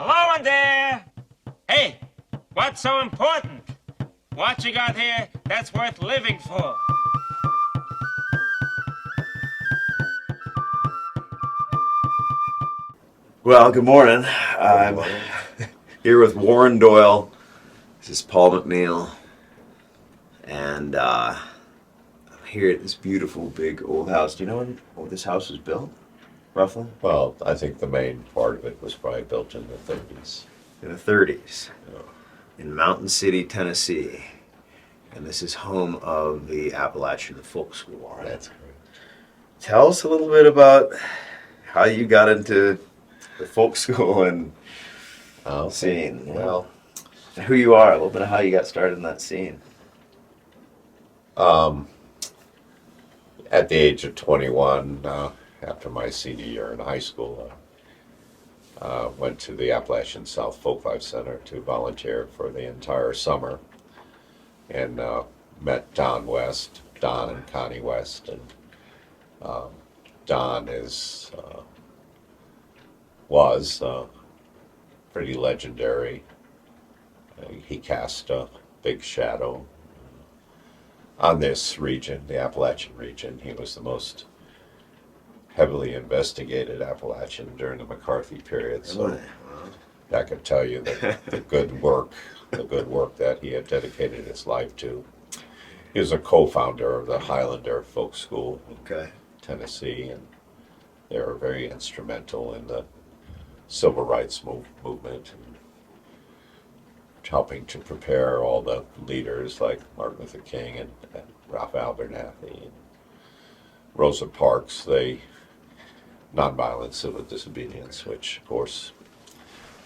Hello in there! Hey, what's so important? What you got here that's worth living for? Well, good morning. I'm here with Warren Doyle. This is Paul McNeil. And I'm here at this beautiful big old house. Do you know when this house was built, roughly? Well, I think the main part of it was probably built in the 30s. In the 30s, Yeah. in Mountain City, Tennessee. And this is home of the Appalachian Folk School, right? That's correct. Tell us a little bit about how you got into the folk school and scene. Well, And who you are, a little bit of how you got started in that scene. at the age of 21, after my senior year in high school, went to the Appalachian South Folk Life Center to volunteer for the entire summer, and met Don and Connie West, and Don was pretty legendary. He cast a big shadow on this region, the Appalachian region. He was the most heavily investigated Appalachian during the McCarthy period. So I can tell you that the good work that he had dedicated his life to. He was a co-founder of the Highlander Folk School in Tennessee, and they were very instrumental in the civil rights movement, and helping to prepare all the leaders like Martin Luther King and Ralph Abernathy and Rosa Parks, nonviolent civil disobedience, which of course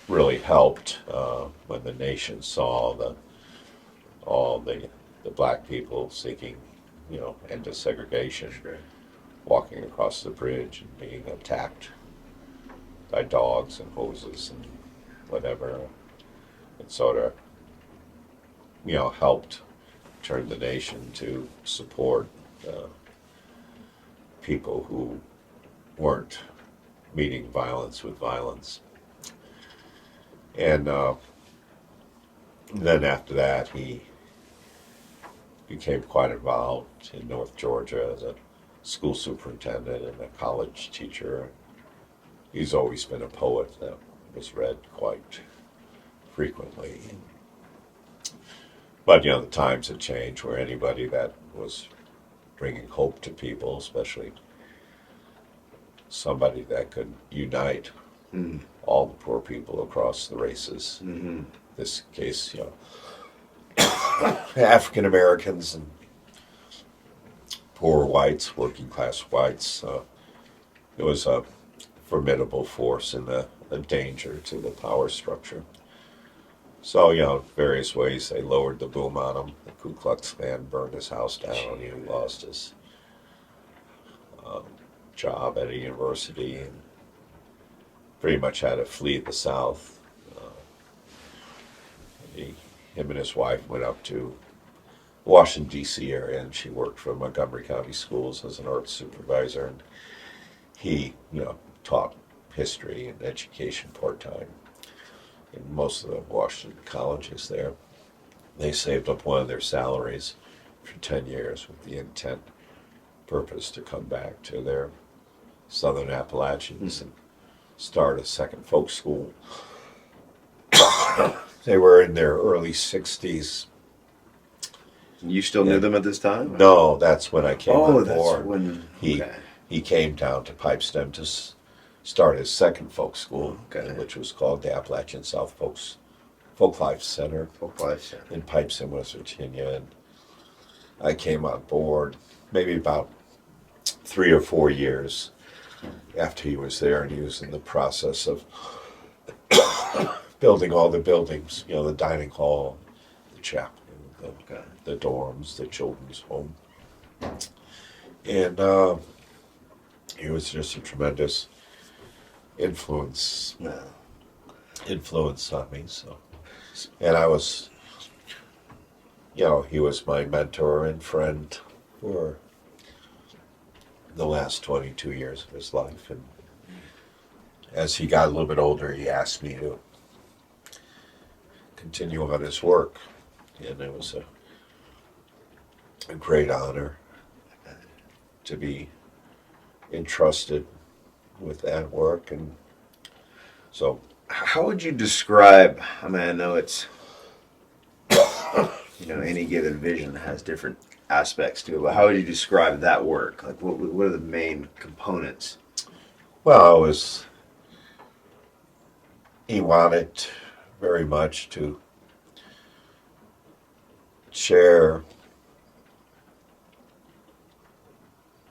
really helped when the nation saw all the black people seeking, end to segregation, walking across the bridge and being attacked by dogs and hoses and whatever. It sort of, helped turn the nation to support people who weren't meeting violence with violence. And then after that, he became quite involved in North Georgia as a school superintendent and a college teacher. He's always been a poet that was read quite frequently. But, the times had changed where anybody that was bringing hope to people, especially somebody that could unite all the poor people across the races. This case, African Americans and poor whites, working class whites. It was a formidable force and a danger to the power structure. So, various ways they lowered the boom on him. The Ku Klux Klan burned his house down. He lost his job at a university and pretty much had to flee the South. Him and his wife went up to the Washington, D.C. area, and she worked for Montgomery County Schools as an art supervisor. And he, taught history and education part-time in most of the Washington colleges there. They saved up one of their salaries for 10 years with the purpose to come back to their Southern Appalachians and start a second folk school. They were in their early 60s. You still knew them at this time? No, that's when I came on board. That's when... He came down to Pipestem to start his second folk school, which was called the Appalachian South Folk Life Center in Pipestem, West Virginia. And I came on board maybe about 3 or 4 years after he was there, and he was in the process of building all the buildings, the dining hall, the chapel, the dorms, the children's home. And he was just a tremendous influence on me. So, and I was, he was my mentor and friend for the last 22 years of his life. And as he got a little bit older, he asked me to continue on his work. And it was a great honor to be entrusted with that work. And so, how would you describe, I mean, I know it's, any given vision has different aspects to it, but how would you describe that work? Like, what are the main components? well, he wanted very much to share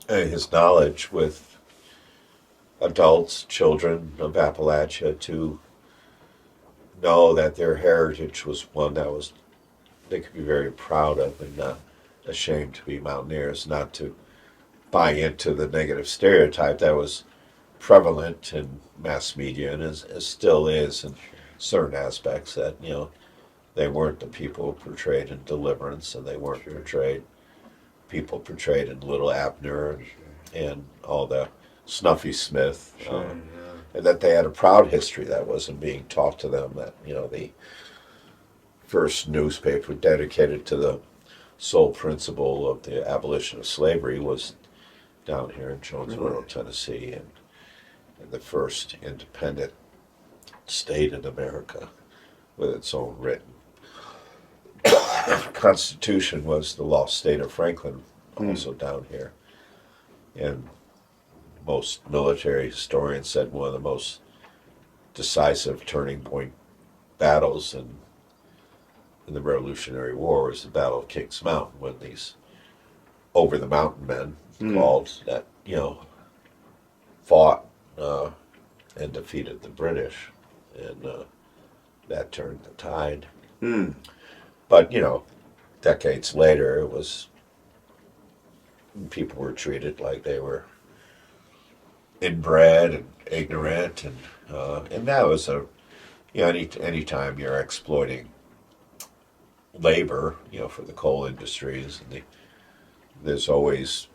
his knowledge with adults, children of Appalachia, to know that their heritage was one that they could be very proud of and not ashamed to be mountaineers, not to buy into the negative stereotype that was prevalent in mass media and as still is in certain aspects, that they weren't the people portrayed in Deliverance, and they weren't people portrayed in Little Abner and all the Snuffy Smith, and that they had a proud history that wasn't being taught to them, that the first newspaper dedicated to the sole principle of the abolition of slavery was down here in Jonesboro, Tennessee, and the first independent state in America with its own written Constitution was the lost state of Franklin, also down here. And most military historians said one of the most decisive turning point battles in the Revolutionary War was the Battle of Kings Mountain, when these over the mountain men called that fought and defeated the British, and that turned the tide. But decades later, it was people were treated like they were inbred and ignorant, and that was any time you're exploiting labor, for the coal industries, and there's always,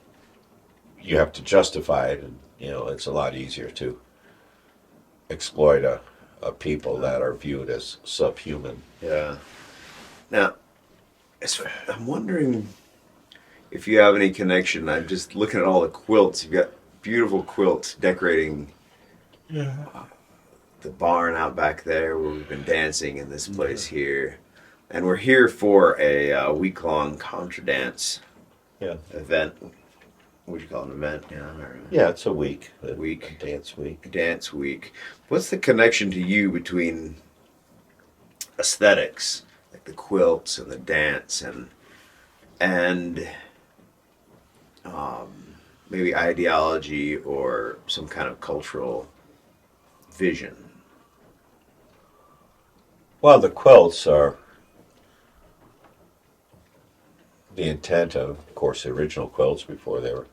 you have to justify it, and it's a lot easier to exploit a people that are viewed as subhuman. Yeah. Now, I'm wondering if you have any connection. I'm just looking at all the quilts. You've got beautiful quilts decorating the barn out back there where we've been dancing in this place here. And we're here for a week-long Contradance event. What would you call it, an event? Yeah, it's a week. A dance week. Dance week. What's the connection to you between aesthetics, like the quilts and the dance, and maybe ideology or some kind of cultural vision? Well, the quilts are the intent of course, the original quilts before they were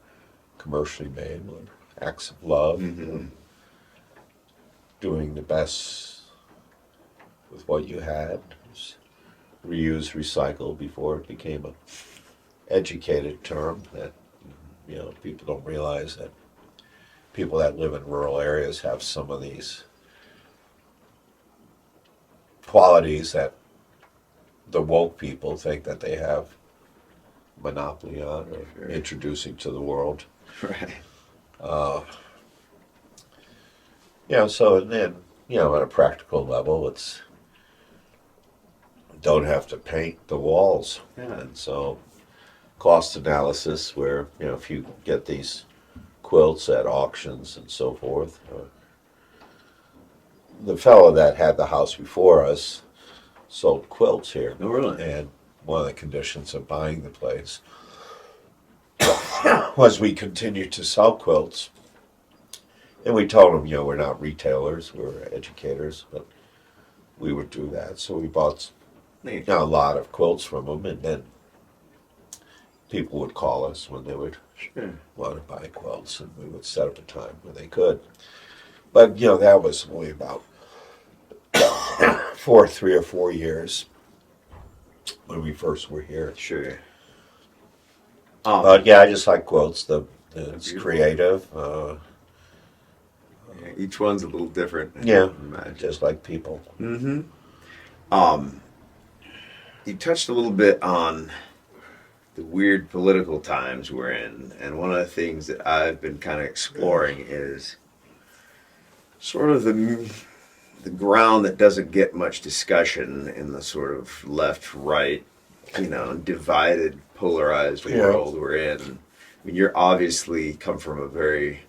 commercially made were acts of love, doing the best with what you had. Reuse, recycle before it became a educated term that people don't realize that people that live in rural areas have some of these qualities that the woke people think that they have monopoly on or introducing to the world. Right. So and then at a practical level, it's don't have to paint the walls, and so cost analysis, where if you get these quilts at auctions and so forth, the fellow that had the house before us sold quilts here. Oh, really? And one of the conditions of buying the place was we continued to sell quilts. And we told him, we're not retailers, we're educators, but we would do that. So we bought a lot of quilts from him, and then people would call us when they would want to buy quilts, and we would set up a time when they could. But, that was only about 3 or 4 years when we first were here. Sure. But I just like quilts. It's creative. Each one's a little different. Yeah, just like people. you touched a little bit on the weird political times we're in, and one of the things that I've been kind of exploring is sort of the ground that doesn't get much discussion in the sort of left-right, divided, polarized world we're in. I mean, you're obviously come from a very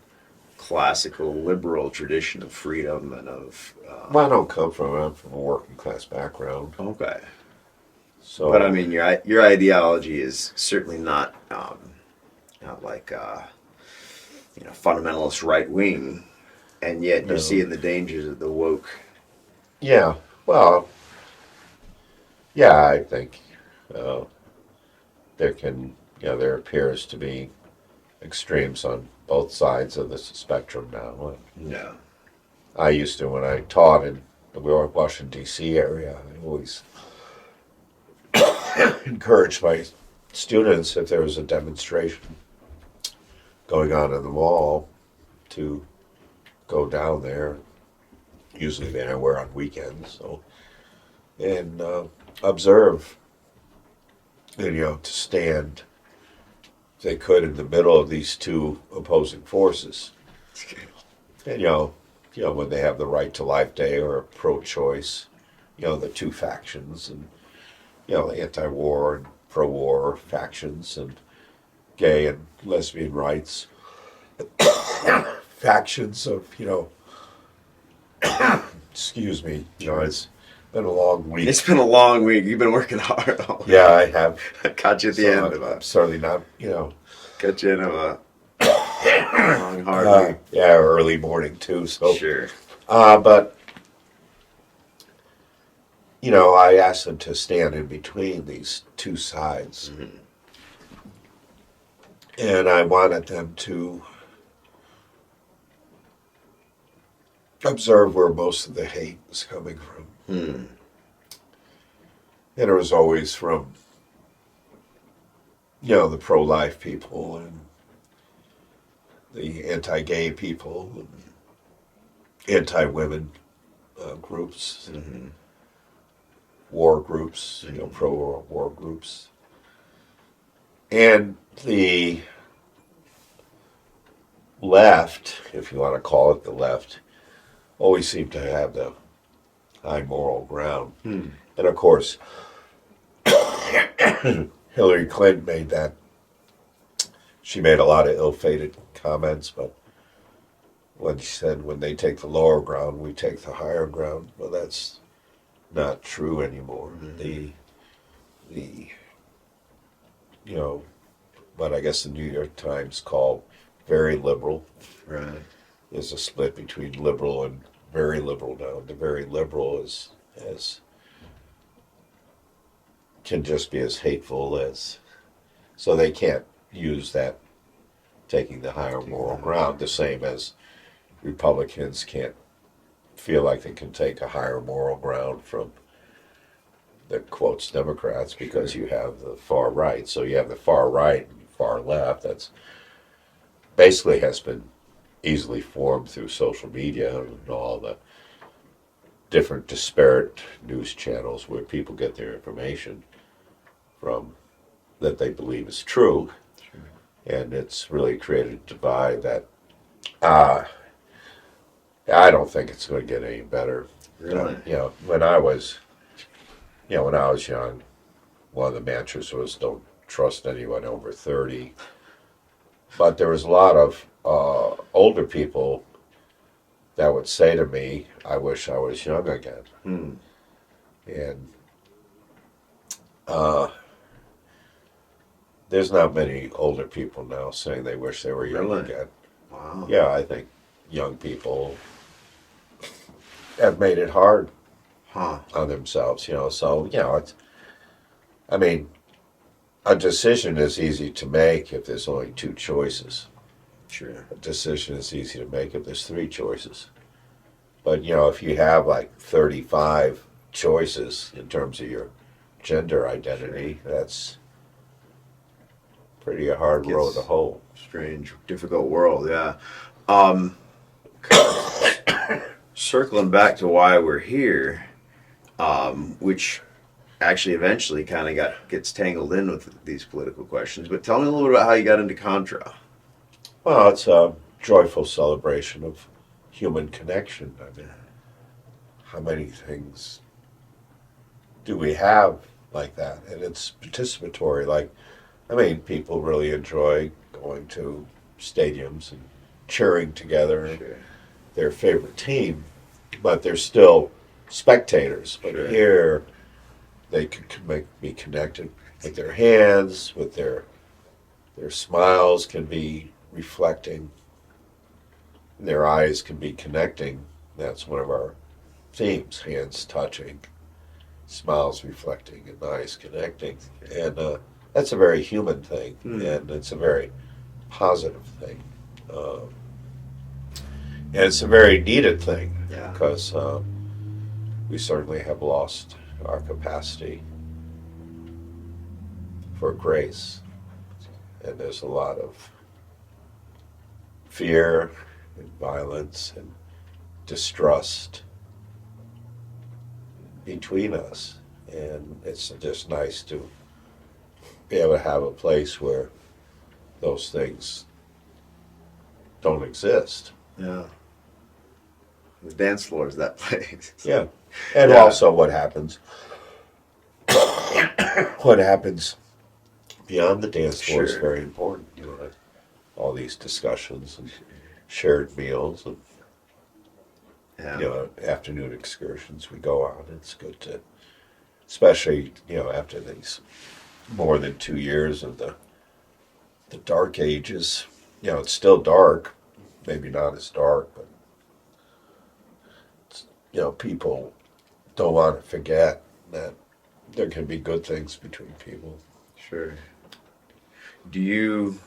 classical liberal tradition of freedom and of. Well, I don't come from. I'm from a working class background. Okay. So, But I mean, your ideology is certainly not like fundamentalist right wing, and yet you're seeing the dangers of the woke. Yeah. Well. Yeah, I think there appears to be extremes on both sides of the spectrum now. Yeah. I used to, when I taught in the Washington, D.C. area, I always encouraged my students, if there was a demonstration going on in the mall, to go down there. Usually they were on weekends, and observe, to stand, if they could, in the middle of these two opposing forces. And, when they have the Right to Life Day or pro-choice, the two factions, and, anti-war and pro-war factions, and gay and lesbian rights factions of, excuse me, it's been a long week. It's been a long week. You've been working hard. Yeah, I have. Caught you at the end of I'm certainly not, Got you in a long, hard week. Yeah, early morning too. So Sure. But I asked them to stand in between these two sides, and I wanted them to observe where most of the hate was coming from. And it was always from, the pro-life people and the anti-gay people and anti-women groups, war groups, pro-war groups. And the left, if you want to call it the left, always seemed to have the high moral ground. And of course, Hillary Clinton she made a lot of ill-fated comments, but when she said, when they take the lower ground, we take the higher ground, well, that's not true anymore. What I guess the New York Times called very liberal. Right. There's a split between liberal and very liberal now. The very liberal can just be as hateful as, so they can't use that taking the higher moral ground, the same as Republicans can't feel like they can take a higher moral ground from the quotes Democrats, because you have the far right. So you have the far right and far left. That's basically has been easily formed through social media and all the different disparate news channels where people get their information from that they believe is true. And it's really created a divide that I don't think it's going to get any better. Really? When I was young, one of the mantras was don't trust anyone over 30. But there was a lot of older people that would say to me, I wish I was young again. And there's not many older people now saying they wish they were young again. Wow. Yeah, I think young people have made it hard on themselves, so, it's, I mean, a decision is easy to make if there's only two choices. Sure. A decision is easy to make if there's three choices. But, if you have like 35 choices in terms of your gender identity, that's pretty a hard road to hoe. Strange, difficult world, yeah. Circling back to why we're here, which actually eventually kind of gets tangled in with these political questions. But tell me a little bit about how you got into Contra. Well, it's a joyful celebration of human connection. I mean, how many things do we have like that? And it's participatory. Like, I mean, people really enjoy going to stadiums and cheering together Sure. their favorite team, but they're still spectators. But Sure. here, they can be connected with their hands, with their smiles can be reflecting, their eyes can be connecting. That's one of our themes: hands touching, smiles reflecting, and eyes connecting. And that's a very human thing, and it's a very positive thing. And it's a very needed thing, Yeah. because we certainly have lost our capacity for grace. And there's a lot of fear and violence and distrust between us. And it's just nice to be able to have a place where those things don't exist. Yeah. The dance floor is that place. Yeah. And Yeah. also what happens beyond the dance floor is Sure. very important. You know, all these discussions and shared meals and Yeah. afternoon excursions. We go out. It's good to, especially after these more than 2 years of the dark ages. It's still dark, maybe not as dark, but people don't want to forget that there can be good things between people. Sure. Do you?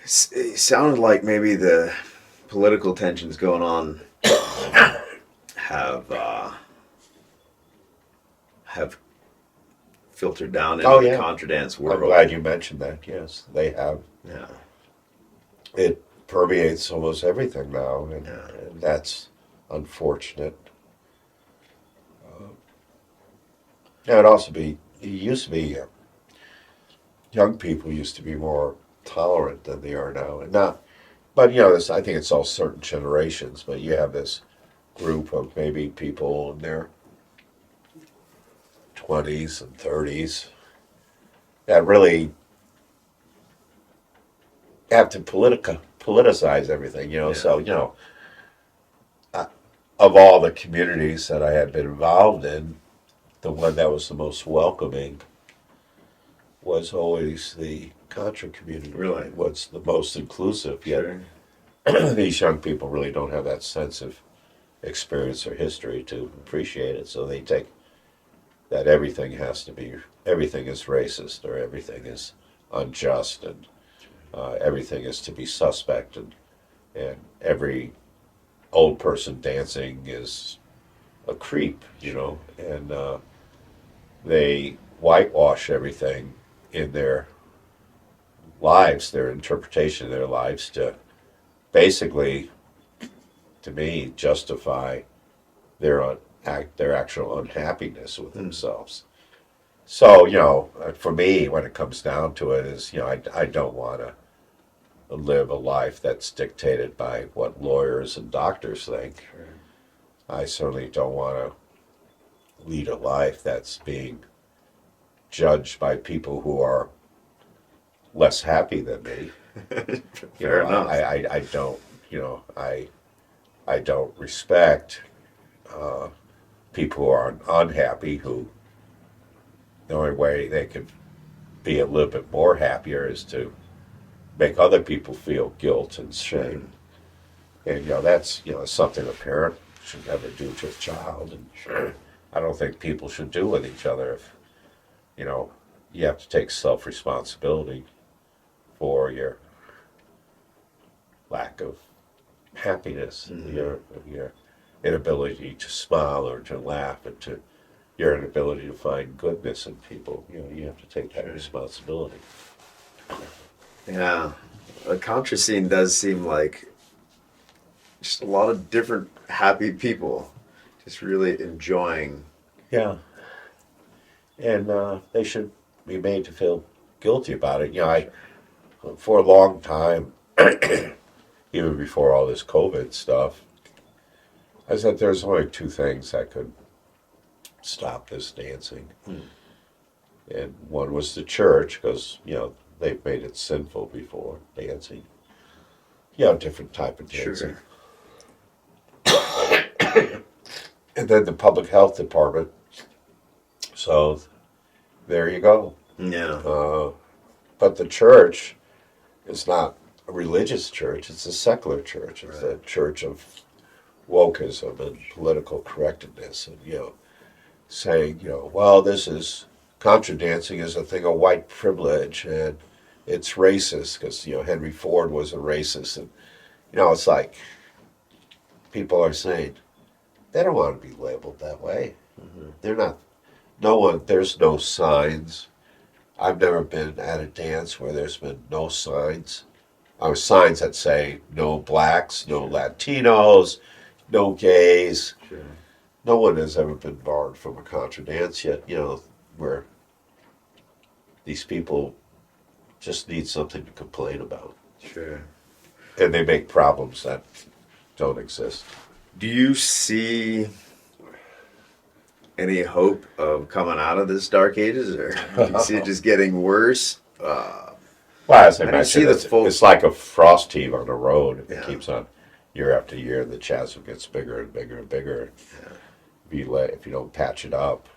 It sounded like maybe the political tensions going on have filtered down into the Contradance world. I'm glad you mentioned that. Yes, they have. Yeah. It permeates almost everything now, and that's unfortunate. It used to be, young people used to be more tolerant than they are now, and not. But I think it's all certain generations. But you have this group of maybe people in their 20s and 30s that really have to politicize everything. So of all the communities that I had been involved in, the one that was the most welcoming was always the Contra community. Really? Was the most inclusive. Sure. Yet these young people really don't have that sense of experience or history to appreciate it. So they take that everything is racist, or everything is unjust, and everything is to be suspect, and every old person dancing is a creep, and they whitewash everything in their lives, their interpretation of their lives, to basically, to me, justify their actual unhappiness with themselves. So, for me, when it comes down to it, is, I don't want to live a life that's dictated by what lawyers and doctors think. Sure. I certainly don't want to lead a life that's being judged by people who are less happy than me. Fair enough. I don't, I don't respect people who are unhappy, who the only way they could be a little bit more happier is to make other people feel guilt and shame. And that's something a parent should never do to a child, and I don't think people should do with each other. If you have to take self-responsibility for your lack of happiness, your inability to smile or to laugh, and to your inability to find goodness in people. You have to take that responsibility. Yeah. The Contra scene does seem like just a lot of different happy people just really enjoying Yeah. And they should be made to feel guilty about it. You know, for a long time, even before all this COVID stuff, I said there's only two things that could stop this dancing. And one was the church, because, you know, they've made it sinful before, dancing. You know, different type of dancing. Sure. And then the public health department. So there you go. Yeah. But the church is not a religious church, it's a secular church. It's a church of wokeism and political correctness, and, you know, saying, you know, well, this is, contradancing is a thing of white privilege, and it's racist, because, you know, Henry Ford was a racist. And, you know, it's like, people are saying, they don't want to be labeled that way. They're not, no one, there's no signs. I've never been at a dance where there's been no signs. Or signs that say no blacks, no Latinos, no gays. Sure. No one has ever been barred from a contra dance yet, you know, where these people just need something to complain about. Sure. And they make problems that don't exist. Do you see any hope of coming out of this dark ages, or do you see it just getting worse? Well, as I I don't see mentioned, the it's like a frost heave on the road. If Yeah. it keeps on year after year, the chasm gets bigger and bigger and bigger. If you don't patch it up,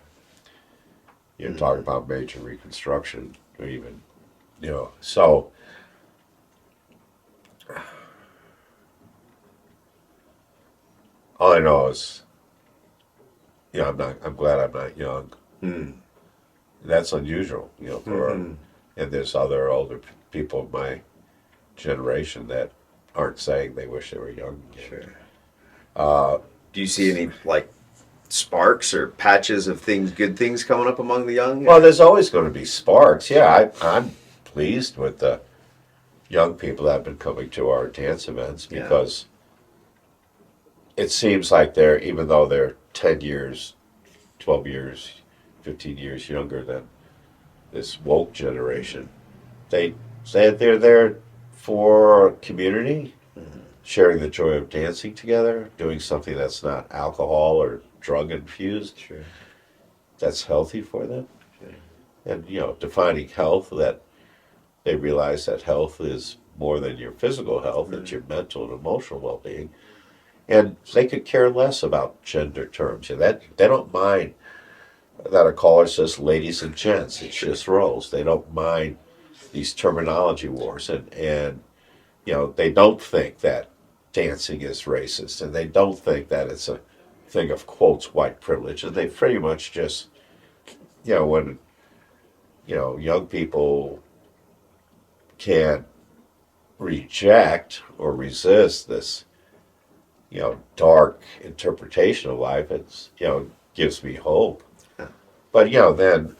you're talking about major reconstruction, or even, you know. So, all I know is, you know, I'm glad I'm not young. That's unusual, you know, and there's other older people of my generation that aren't saying they wish they were young again. Sure. Do you see any, like, sparks or patches of things, good things coming up among the young? Well, there's always going to be sparks. Yeah, I'm pleased with the young people that have been coming to our dance events, because it seems like they're, even though they're 10 years, 12 years, 15 years younger than this woke generation, they're there for community, sharing the joy of dancing together, doing something that's not alcohol or drug infused. Sure. That's healthy for them. And, you know, defining health, that they realize that health is more than your physical health, it's your mental and emotional well-being. And they could care less about gender terms. You know, they don't mind that a caller says ladies and gents. It's just roles. They don't mind these terminology wars. And you know, they don't think that dancing is racist, and they don't think that it's a thing of, quotes, white privilege. And they pretty much just, you know, when, you know, young people can't reject or resist this, you know, dark interpretation of life, it's, you know, gives me hope. But, you know, then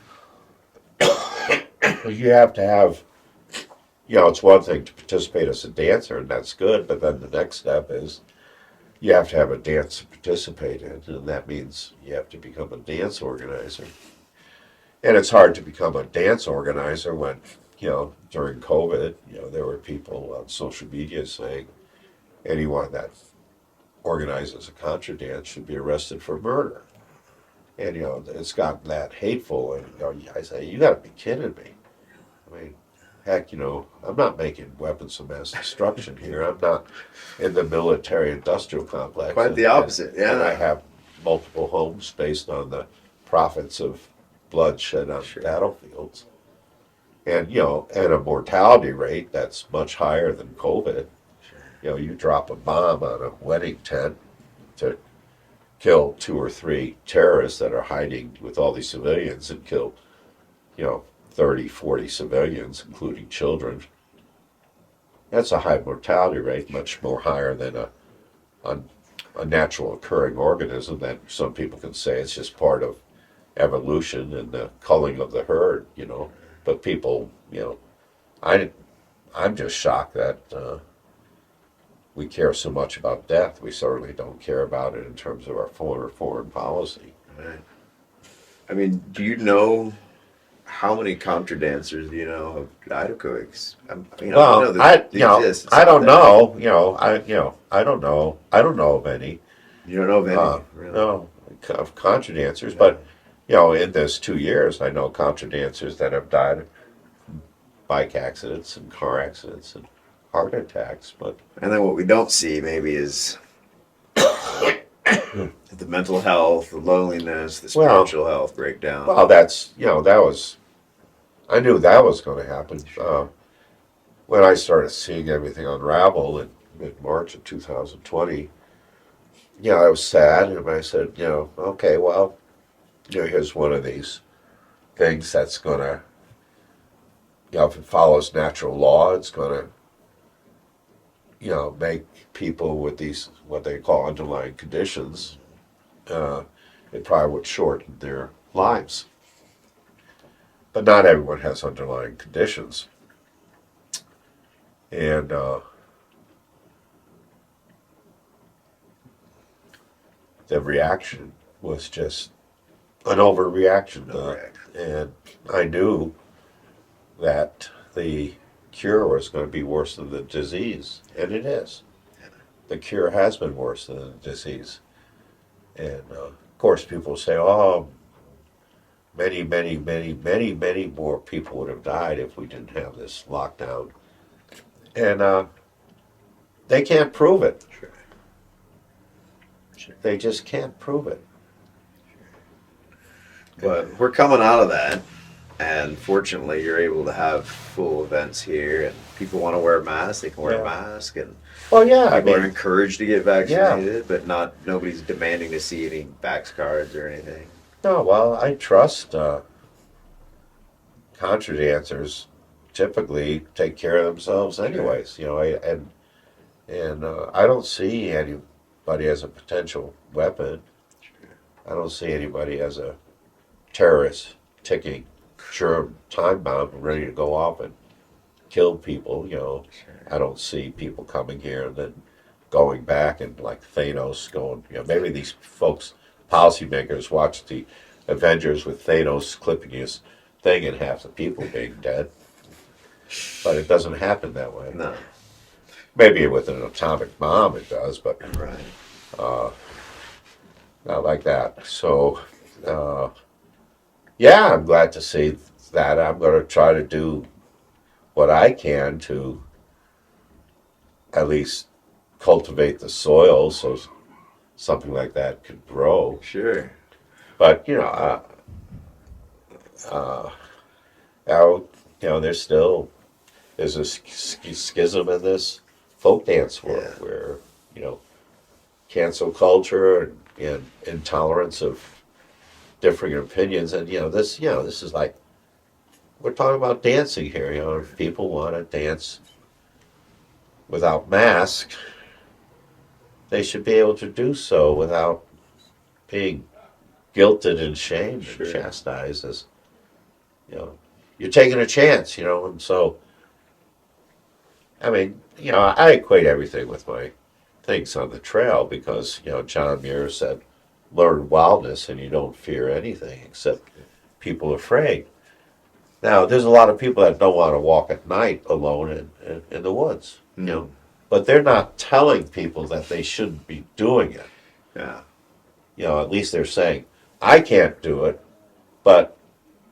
you have to have, you know, it's one thing to participate as a dancer, and that's good, but then the next step is you have to have a dance to participate in, and that means you have to become a dance organizer. And it's hard to become a dance organizer when, you know, during COVID, you know, there were people on social media saying anyone that organizes a contra dance should be arrested for murder. And, you know, it's gotten that hateful, and, you know, I say, you gotta be kidding me. I mean, heck, you know, I'm not making weapons of mass destruction here. I'm not in the military-industrial complex. Quite the opposite, yeah. And I have multiple homes based on the profits of bloodshed on battlefields. And, you know, and a mortality rate that's much higher than COVID. You know, you drop a bomb on a wedding tent to kill 2 or 3 terrorists that are hiding with all these civilians, and kill, you know, 30, 40 civilians, including children. That's a high mortality rate, much more higher than a natural occurring organism that some people can say it's just part of evolution and the culling of the herd, you know. But people, you know, I'm just shocked that we care so much about death. We certainly don't care about it in terms of our foreign policy. Right. I mean, do you know how many Contradancers do you know have died of COVID? I know Well, that they exist. It's I out don't there. know. I don't know. I don't know of any. You don't know of any, really? No, of Contradancers, Yeah. but in this 2 years, I know Contradancers that have died of bike accidents and car accidents and heart attacks. But And then what we don't see maybe is the mental health, the loneliness, the Well- spiritual health breakdown. well, that's that was. I knew that was going to happen. When I started seeing everything unravel in mid-March of 2020, I was sad, and I said, okay, well, here's one of these things that's going to, if it follows natural law, it's going to, make people with these, what they call underlying conditions, it probably would shorten their lives. But not everyone has underlying conditions. And the reaction was just an overreaction. And I knew that the cure was going to be worse than the disease. And it is. The cure has been worse than the disease. And of course, people say, oh, many, many, many, many, many more people would have died if we didn't have this lockdown. And they can't prove it. Sure. They just can't prove it. But we're coming out of that, and fortunately, you're able to have full events here, and people want to wear masks. They can wear a mask, and Well, yeah, people are encouraged to get vaccinated, Yeah. but nobody's demanding to see any vax cards or anything. no, well, I trust Contradancers typically take care of themselves anyways, and I don't see anybody as a potential weapon. I don't see anybody as a terrorist ticking time bomb ready to go off and kill people. I don't see people coming here and then going back and like Thanos going. Maybe these folks, policymakers, watch the Avengers with Thanos clipping his thing and half the people being dead. But it doesn't happen that way. No. Maybe with an atomic bomb it does, but Right. not like that. So, yeah, I'm glad to see that. I'm going to try to do what I can to at least cultivate the soil so something like that could grow. Sure. But, there's a schism in this folk dance world where, cancel culture and intolerance of differing opinions. And, this is like, we're talking about dancing here. If people want to dance without masks, they should be able to do so without being guilted and shamed and chastised as, you're taking a chance, and so, I mean, I equate everything with my things on the trail because, John Muir said, learn wildness and you don't fear anything except people afraid. Now, there's a lot of people that don't want to walk at night alone in the woods, but they're not telling people that they shouldn't be doing it. Yeah. At least they're saying, I can't do it, but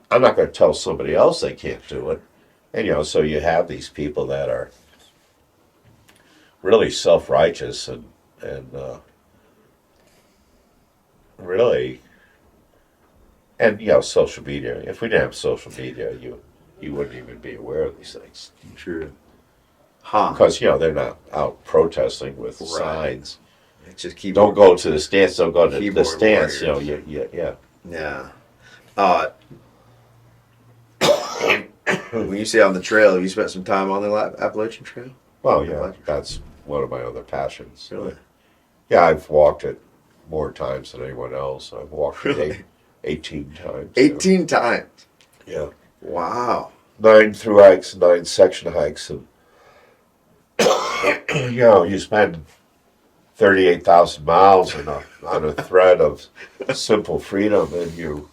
I'm not going to tell somebody else they can't do it. And, so you have these people that are really self-righteous and really, and, social media. If we didn't have social media, you wouldn't even be aware of these things. True. Huh. Because, they're not out protesting with signs. Just keep. Don't go to the stance, don't go to the Keyboard stance, warriors. yeah. Yeah. When you say on the trail, have you spent some time on the Appalachian Trail? Well, yeah, that's one of my other passions. Really? Yeah, I've walked it more times than anyone else. I've walked it Really? 18 times. 18 times. Yeah. Wow. 9 through hikes, 9 section hikes, and you spend 38,000 miles on a thread of simple freedom, and you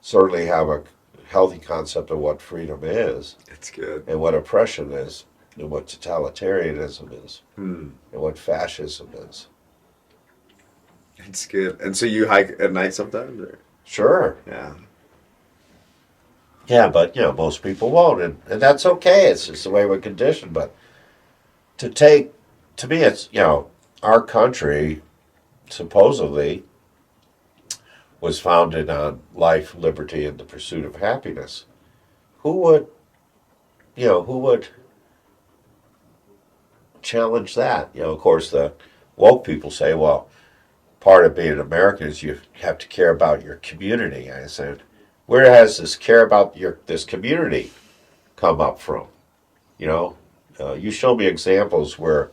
certainly have a healthy concept of what freedom is It's good. and what oppression is and what totalitarianism is Hmm. and what fascism is. It's good. And so you hike at night sometimes? Or? Sure. Yeah. Yeah, but most people won't, and that's okay. It's just the way we're conditioned. But to me, it's our country supposedly was founded on life, liberty, and the pursuit of happiness. Who would challenge that? Of course, the woke people say, well, part of being an American is you have to care about your community. I said, where has this care about this community come up from? You show me examples where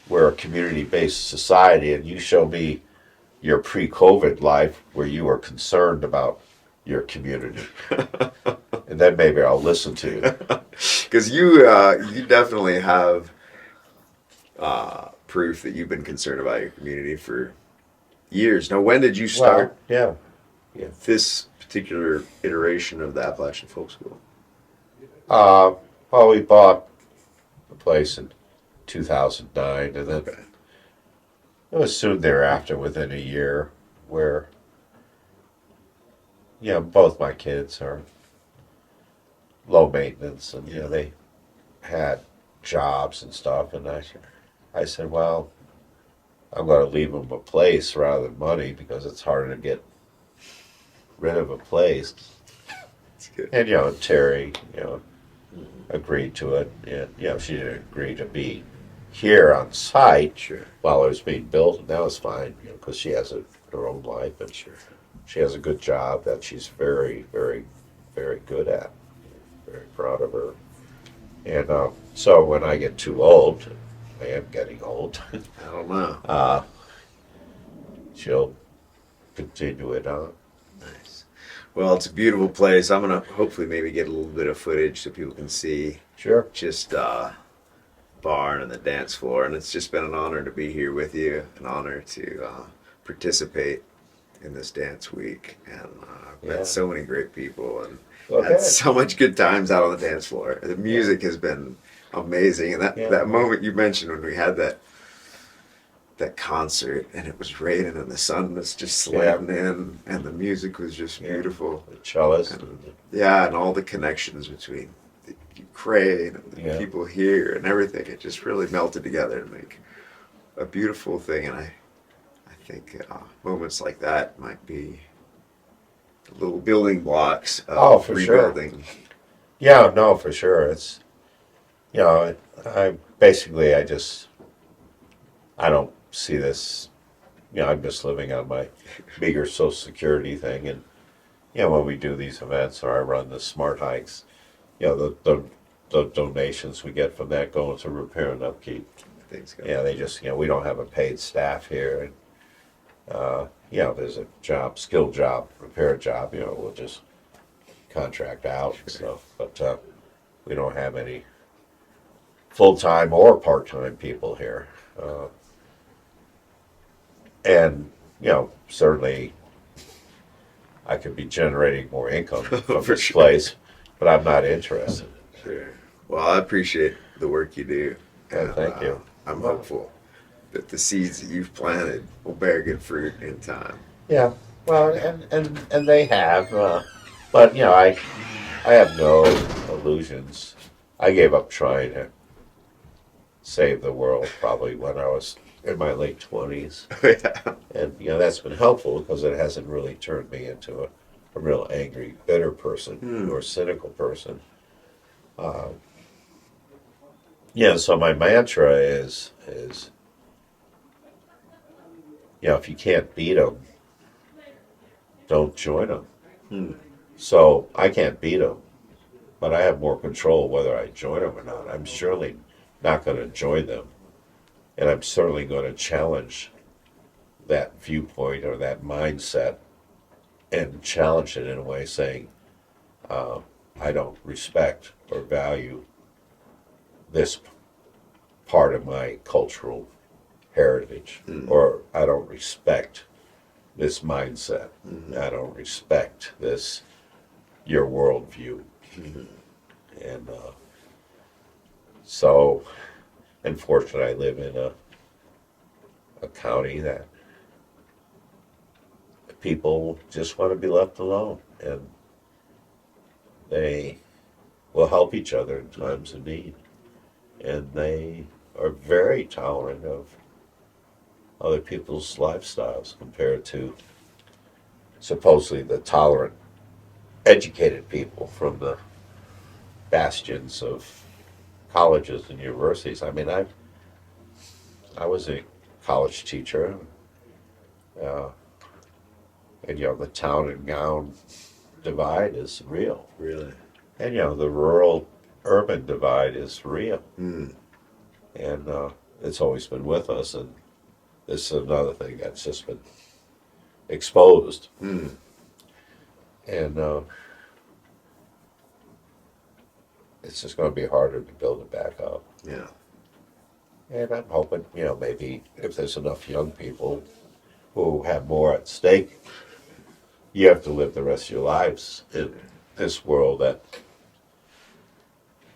we're a community-based society, and you show me your pre-COVID life where you were concerned about your community, and then maybe I'll listen to you. Because you definitely have proof that you've been concerned about your community for years. Now, when did you start Well, yeah. this particular iteration of the Appalachian Folk School? Well, we bought the place in 2009, and then Okay. it was soon thereafter, within a year, where both my kids are low maintenance, and they had jobs and stuff, and I said, well, I'm going to leave them a place rather than money because it's harder to get rid of a place. That's good. And Terry, agreed to it, and she didn't agree to be here on site Sure. while it was being built, and that was fine because she has her own life, and Sure. she has a good job that she's very, very, very good at. Very proud of her. And so when I get too old, I am getting old, I don't know. she'll continue it on. Nice. Well, it's a beautiful place. I'm gonna hopefully maybe get a little bit of footage so people can see Sure. just barn and the dance floor. And it's just been an honor to be here with you. An honor to participate in this dance week. And I've met so many great people and had so much good times out on the dance floor. The music has been amazing. And that moment you mentioned when we had that concert and it was raining and the sun was just slamming in and the music was just beautiful. The cellist. And all the connections between the Ukraine and the people here and everything. It just really melted together to make a beautiful thing. And I think moments like that might be the little building blocks of rebuilding. Sure. Yeah, no, for sure. It's, I don't see this, I'm just living on my bigger Social Security thing. And, when we do these events or I run the smart hikes, the donations we get from that go into repair and upkeep. They just, we don't have a paid staff here. And, there's a skilled job, repair job, we'll just contract out and stuff. But we don't have any full-time or part-time people here. And, certainly I could be generating more income from this place, but I'm not interested. Sure. Well, I appreciate the work you do. And, thank you. I'm hopeful that the seeds that you've planted will bear good fruit in time. Yeah. Well, and they have, but I have no illusions. I gave up trying to save the world probably when I was in my late 20s. And that's been helpful because it hasn't really turned me into a real angry, bitter person or cynical person. So my mantra is if you can't beat them, don't join them. So I can't beat them, but I have more control whether I join them or not. I'm surely not going to join them, and I'm certainly going to challenge that viewpoint or that mindset and challenge it in a way saying, I don't respect or value this part of my cultural heritage, or I don't respect this mindset. I don't respect this your worldview. And so, unfortunately, I live in a county that people just want to be left alone, and they will help each other in times of need, and they are very tolerant of other people's lifestyles compared to supposedly the tolerant, educated people from the bastions of colleges and universities. I mean, I was a college teacher, and the town and gown divide is real. Really? And the rural urban divide is real. Mm. And it's always been with us, and this is another thing that's just been exposed. Mm. And it's just going to be harder to build it back up. Yeah. And I'm hoping, maybe if there's enough young people who have more at stake, you have to live the rest of your lives in this world that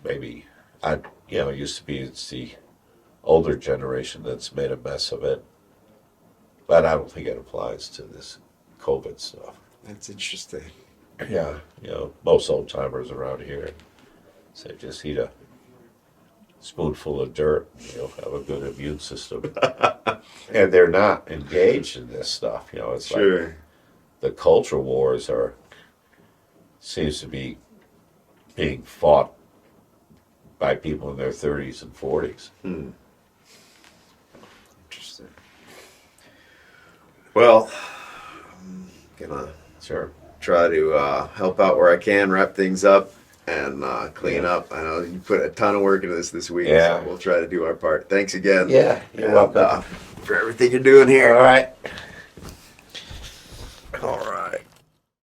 maybe used to be it's the older generation that's made a mess of it. But I don't think it applies to this COVID stuff. That's interesting. Yeah, most old timers around here say just eat a spoonful of dirt, have a good immune system. And they're not engaged in this stuff, it's Sure. like the culture wars seems to be being fought by people in their 30s and 40s. Hmm. Interesting. Well, I'm gonna Sure. try to help out where I can, wrap things up, and clean up. I know you put a ton of work into this week, Yeah. so we'll try to do our part. Thanks again. Yeah, you're and, welcome. for everything you're doing here. All right.